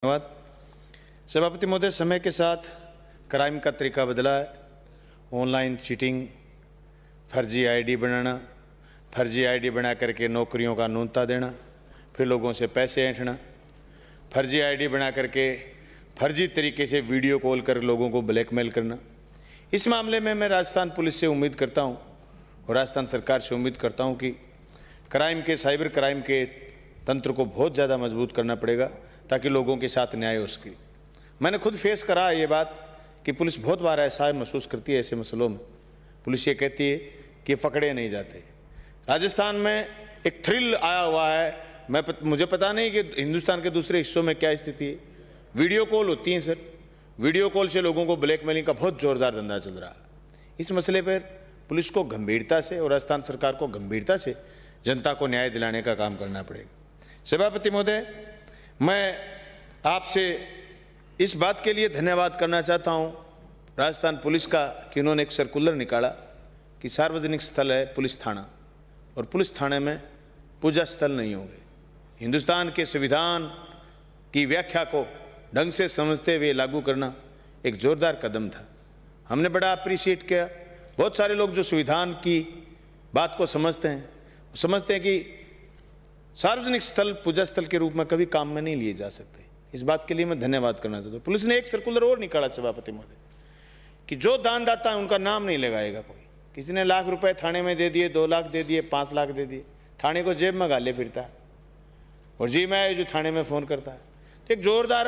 धन्यवाद। सभापति महोदय, समय के साथ क्राइम का तरीका बदला है। ऑनलाइन चीटिंग, फर्जी आईडी बनाना, फर्जी आईडी बना करके नौकरियों का न्यूनता देना, फिर लोगों से पैसे ऐंठना, फर्जी आईडी बना करके फर्जी तरीके से वीडियो कॉल कर लोगों को ब्लैकमेल करना। इस मामले में मैं राजस्थान पुलिस से उम्मीद करता हूं और राजस्थान सरकार से उम्मीद करता हूं कि क्राइम के, साइबर क्राइम के तंत्र को बहुत ज़्यादा मजबूत करना पड़ेगा ताकि लोगों के साथ न्याय हो सके। मैंने खुद फेस करा है ये बात कि पुलिस बहुत बार ऐसा महसूस करती है ऐसे मसलों में। पुलिस ये कहती है कि पकड़े नहीं जाते। राजस्थान में एक थ्रिल आया हुआ है, मुझे पता नहीं कि हिंदुस्तान के दूसरे हिस्सों में क्या स्थिति है। वीडियो कॉल होती हैं सर, वीडियो कॉल से लोगों को ब्लैकमेलिंग का बहुत जोरदार धंधा चल रहा है। इस मसले पर पुलिस को गंभीरता से और राजस्थान सरकार को गंभीरता से जनता को न्याय दिलाने का काम करना पड़ेगा। सभापति महोदय, मैं आपसे इस बात के लिए धन्यवाद करना चाहता हूं राजस्थान पुलिस का कि उन्होंने एक सर्कुलर निकाला कि सार्वजनिक स्थल है पुलिस थाना, और पुलिस थाने में पूजा स्थल नहीं होंगे। हिंदुस्तान के संविधान की व्याख्या को ढंग से समझते हुए लागू करना एक जोरदार कदम था। हमने बड़ा अप्रिशिएट किया। बहुत सारे लोग जो संविधान की बात को समझते हैं कि सार्वजनिक स्थल पूजा स्थल के रूप में कभी काम में नहीं लिए जा सकते। इस बात के लिए मैं धन्यवाद करना चाहता हूँ। पुलिस ने एक सर्कुलर और निकाला सभापति महोदय कि जो दानदाता है उनका नाम नहीं लगाएगा कोई। किसी ने लाख रुपए थाने में दे दिए, 2 लाख दे दिए, 5 लाख दे दिए, थाने को जेब में गाले फिरता है और जी मैं जो थाने में फ़ोन करता है। तो एक जोरदार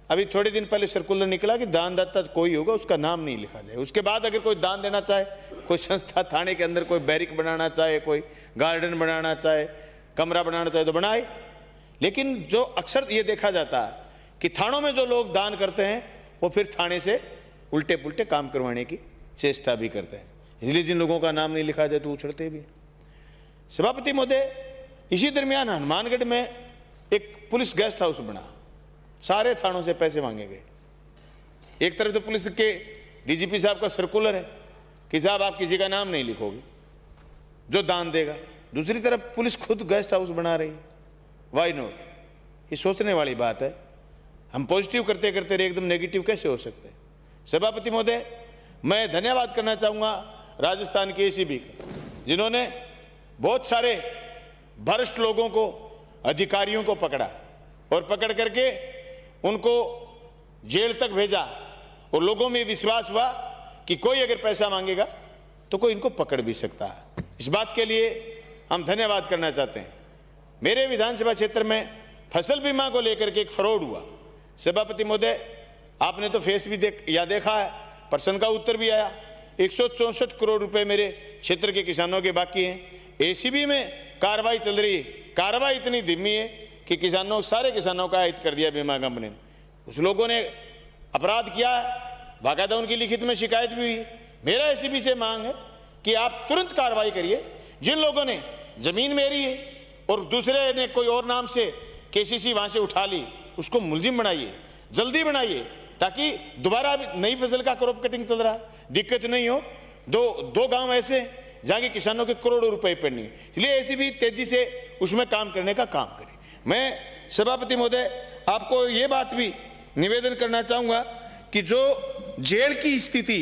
अभी थोड़े दिन पहले सर्कुलर निकला कि दानदाता कोई होगा उसका नाम नहीं लिखा जाए। उसके बाद अगर कोई दान देना चाहे, कोई संस्था थाने के अंदर कोई बैरिक बनाना चाहे, कोई गार्डन बनाना चाहे, कमरा बनाना चाहे तो बनाए। लेकिन जो अक्सर ये देखा जाता है कि थानों में जो लोग दान करते हैं वो फिर थाने से उल्टे पुल्टे काम करवाने की चेष्टा भी करते हैं। इसलिए जिन लोगों का नाम नहीं लिखा जाए तो उछड़ते भी। सभापति महोदय, इसी दरमियान हनुमानगढ़ में एक पुलिस गेस्ट हाउस बना, सारे थानों से पैसे मांगे गए। एक तरफ तो पुलिस के डीजीपी साहब का सर्कुलर है कि साहब आप किसी का नाम नहीं लिखोगे जो दान देगा, दूसरी तरफ पुलिस खुद गेस्ट हाउस बना रही है। Why not? ये सोचने वाली बात है। हम पॉजिटिव करते करते एकदम नेगेटिव कैसे हो सकते हैं? सभापति महोदय, मैं धन्यवाद करना चाहूँगा राजस्थान के एसीबी का, जिन्होंने बहुत सारे भ्रष्ट लोगों को, अधिकारियों को पकड़ा और पकड़ करके उनको जेल तक भेजा और लोगों में विश्वास हुआ कि कोई अगर पैसा मांगेगा तो कोई इनको पकड़ भी सकता है। इस बात के लिए हम धन्यवाद करना चाहते हैं। मेरे विधानसभा क्षेत्र में फसल बीमा को लेकर के एक फ्रॉड हुआ। सभापति महोदय, आपने तो फेस भी देखा है, प्रश्न का उत्तर भी आया। 164 करोड़ रुपए मेरे क्षेत्र के किसानों के बाकी हैं। एसीबी में कार्रवाई चल रही है। कार्रवाई इतनी धीमी है कि सारे किसानों का हित कर दिया बीमा कंपनी ने। उस लोगों ने अपराध किया है, बाकायदा उनकी लिखित में शिकायत भी हुई। मेरा एसीबी से मांग है कि आप तुरंत कार्रवाई करिए। जिन लोगों ने जमीन मेरी है और दूसरे ने कोई और नाम से केसीसी वहां से उठा ली, उसको मुलजिम बनाइए, जल्दी बनाइए, ताकि दोबारा नई फसल का क्रॉप कटिंग चल रहा है, दिक्कत नहीं हो। दो गांव ऐसे जहां के किसानों के करोड़ों रुपए पेंडिंग, इसलिए एसीबी तेजी से उसमें काम करने का काम करे। मैं सभापति महोदय आपको ये बात भी निवेदन करना चाहूंगा कि जो जेल की स्थिति,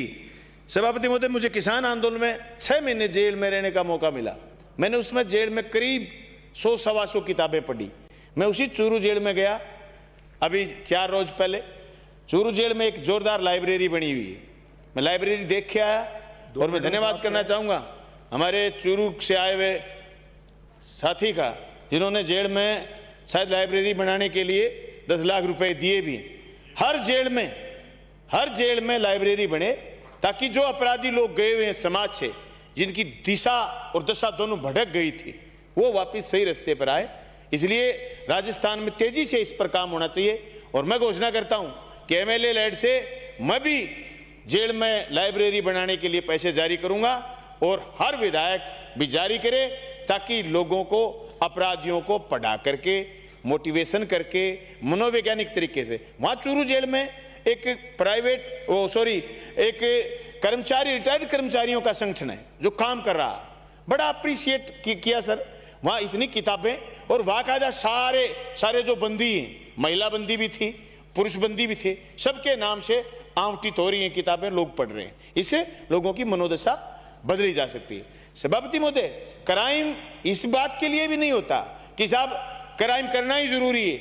सभापति महोदय, मुझे किसान आंदोलन में 6 महीने जेल में रहने का मौका मिला। मैंने उसमें जेल में करीब 100-125 किताबें पढ़ी। मैं उसी चूरू जेल में गया अभी 4 रोज पहले। चूरू जेल में एक जोरदार लाइब्रेरी बनी हुई है, मैं लाइब्रेरी देख के आया। और मैं धन्यवाद करना चाहूँगा हमारे चूरू से आए हुए साथी का, जिन्होंने जेल में शायद लाइब्रेरी बनाने के लिए 10 लाख रुपए दिए भी। हर जेल में लाइब्रेरी बने ताकि जो अपराधी लोग गए हुए हैं समाज से, जिनकी दिशा और दशा दोनों भटक गई थी, वो वापस सही रास्ते पर आए। इसलिए राजस्थान में तेजी से इस पर काम होना चाहिए। और मैं घोषणा करता हूं कि एमएलए लेड से मैं भी जेल में लाइब्रेरी बनाने के लिए पैसे जारी करूंगा और हर विधायक भी जारी करे, ताकि लोगों को, अपराधियों को पढ़ा करके, मोटिवेशन करके, मनोवैज्ञानिक तरीके से। वहां चूरू जेल में एक एक कर्मचारी, रिटायर्ड कर्मचारियों का संगठन है जो काम कर रहा है। बड़ा अप्रिशिएट किया सर। वहाँ इतनी किताबें और बाकायदा सारे जो बंदी हैं महिला बंदी भी थी, पुरुष बंदी भी थे, सबके नाम से आवंटित हो रही हैं किताबें, लोग पढ़ रहे हैं। इससे लोगों की मनोदशा बदली जा सकती है। सभापति महोदय, क्राइम इस बात के लिए भी नहीं होता कि साहब क्राइम करना ही जरूरी है।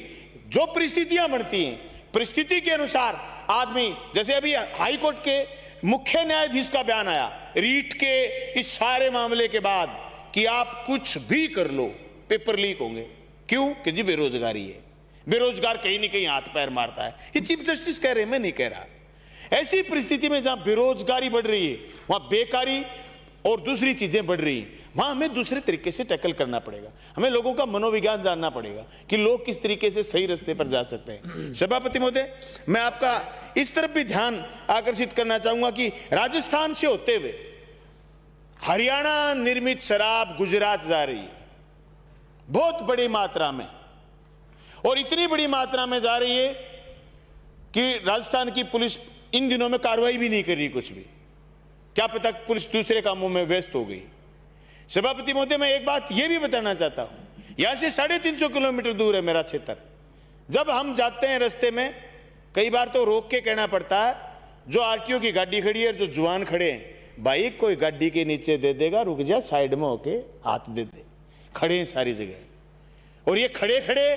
जो परिस्थितियां बनती हैं, परिस्थिति के अनुसार आदमी, जैसे अभी हाई कोर्ट के मुख्य न्यायाधीश का बयान आया रीट के इस सारे मामले के बाद कि आप कुछ भी कर लो पेपर लीक होंगे। क्यों? कि जी बेरोजगारी है, बेरोजगार कहीं ना कहीं हाथ पैर मारता है। ये चीफ जस्टिस कह रहे हैं, मैं नहीं कह रहा। ऐसी परिस्थिति में जहां बेरोजगारी बढ़ रही है, वहां बेकारी और दूसरी चीजें बढ़ रही हैं, वहां हमें दूसरे तरीके से टैकल करना पड़ेगा। हमें लोगों का मनोविज्ञान जानना पड़ेगा कि लोग किस तरीके से सही रास्ते पर जा सकते हैं। सभापति महोदय, मैं आपका इस तरफ भी ध्यान आकर्षित करना चाहूंगा कि राजस्थान से होते हुए हरियाणा निर्मित शराब गुजरात जा रही है बहुत बड़ी मात्रा में, और इतनी बड़ी मात्रा में जा रही है कि राजस्थान की पुलिस इन दिनों में कार्रवाई भी नहीं कर रही कुछ भी। क्या पता पुलिस दूसरे कामों में व्यस्त हो गई। सभापति महोदय, मैं एक बात यह भी बताना चाहता हूं, यहां से 350 किलोमीटर दूर है मेरा क्षेत्र। जब हम जाते हैं रास्ते में कई बार तो रोक के कहना पड़ता है, जो आरटीओ की गाड़ी खड़ी है, जो जवान खड़े हैं, भाई कोई गाड़ी के नीचे दे देगा, रुक जा, साइड में होके हाथ दे दे। खड़े हैं सारी जगह, और ये खड़े खड़े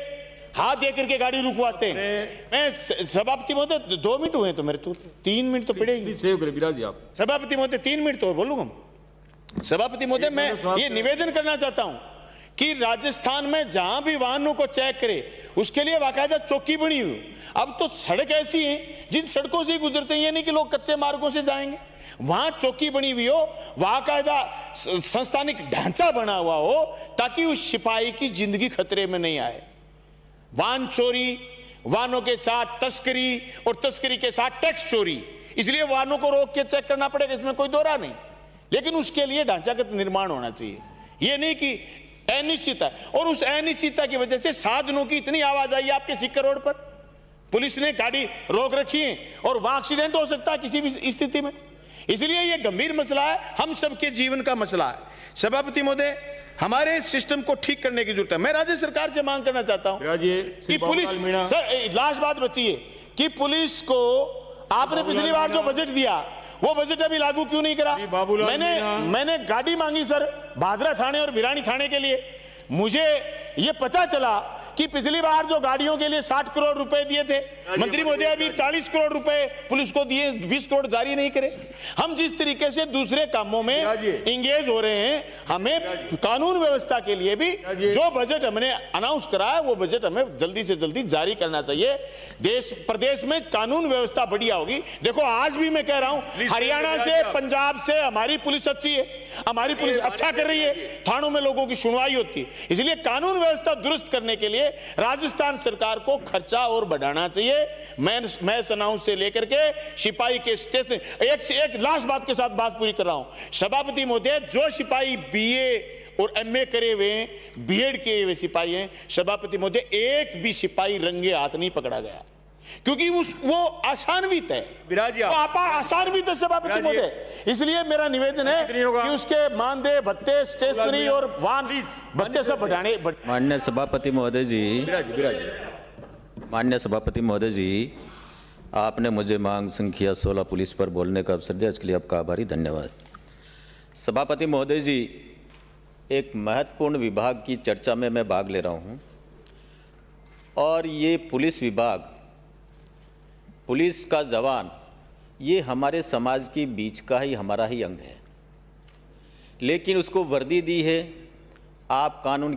हाथ दे करके गाड़ी रुकवाते हैं। मैं सभापति महोदय 2 मिनट हुए तो मेरे तो 3 मिनट तो पड़ेगी। सभापति महोदय 3 मिनट तो और बोलूंगा। सभापति महोदय, मैं ये निवेदन करना चाहता हूं कि राजस्थान में जहां भी वाहनों को चेक करे उसके लिए बाकायदा चौकी बनी हुई। अब तो सड़क ऐसी है जिन सड़कों से गुजरते हैं, ये नहीं कि लोग कच्चे मार्गों से जाएंगे, वहां चौकी बनी हुई हो, वहां कायदा संस्थानिक ढांचा बना हुआ हो, ताकि उस सिपाही की जिंदगी खतरे में नहीं आए। वाहन चोरी, वाहनों के साथ तस्करी और तस्करी के साथ टैक्स चोरी, इसलिए वाहनों को रोक के चेक करना पड़ेगा, इसमें कोई दोहरा नहीं। लेकिन उसके लिए ढांचागत निर्माण होना चाहिए, ये नहीं कि अनिश्चितता, और उस अनिश्चितता की वजह से साधनों की इतनी आवाज आई आपके सिक्कर रोड पर, पुलिस ने गाड़ी रोक रखी है और वहां एक्सीडेंट हो सकता है किसी भी स्थिति में। इसलिए यह गंभीर मसला है, हम सबके जीवन का मसला है। सभापति महोदय, हमारे सिस्टम को ठीक करने की जरूरत है। मैं राज्य सरकार से मांग करना चाहता हूं कि पुलिस, सर लास्ट बात बची है कि पुलिस को आपने पिछली बार जो बजट दिया वो बजट अभी लागू क्यों नहीं करा? मैंने गाड़ी मांगी सर भादरा थाने और भिरानी थाने के लिए। मुझे ये पता चला कि पिछली बार जो गाड़ियों के लिए 60 करोड़ रुपए दिए थे, मंत्री महोदय अभी 40 करोड़ रुपए पुलिस को दिए, 20 करोड़ जारी नहीं करे। हम जिस तरीके से दूसरे कामों में इंगेज हो रहे हैं, हमें कानून व्यवस्था के लिए भी जो बजट हमने अनाउंस करा है वो बजट हमें जल्दी से जल्दी जारी करना चाहिए। देश प्रदेश में कानून व्यवस्था बढ़िया होगी। देखो आज भी मैं कह रहा हूं, हरियाणा से पंजाब से हमारी पुलिस अच्छी है, हमारी पुलिस अच्छा कर रही है, थानों में लोगों की सुनवाई होती है। इसलिए कानून व्यवस्था दुरुस्त करने के लिए राजस्थान सरकार को खर्चा और बढ़ाना चाहिए। मैं अनाउंस से लेकर के सिपाही के स्टेशन, एक लास्ट बात के साथ बात पूरी कर रहा हूं। सभापति महोदय, जो सिपाही बीए और एमए करे हुए, बीएड किए हुए सिपाही हैं, सभापति महोदय एक भी सिपाही रंगे हाथ नहीं पकड़ा गया, क्योंकि वो आसान्वित है, आसान्वित है सभापति महोदय। इसलिए मेरा निवेदन है कि उसके मानदेय, भत्ते, स्टेशनरी और वाहन भत्ते सब बढ़ाने। माननीय सभापति महोदय जी, माननीय सभापति महोदय जी, आपने मुझे मांग संख्या 16 पुलिस पर बोलने का अवसर दिया, इसके लिए आपका आभारी, धन्यवाद। सभापति महोदय जी, एक महत्वपूर्ण विभाग की चर्चा में मैं भाग ले रहा हूँ, और ये पुलिस विभाग, पुलिस का जवान, ये हमारे समाज के बीच का ही हमारा ही अंग है, लेकिन उसको वर्दी दी है आप कानून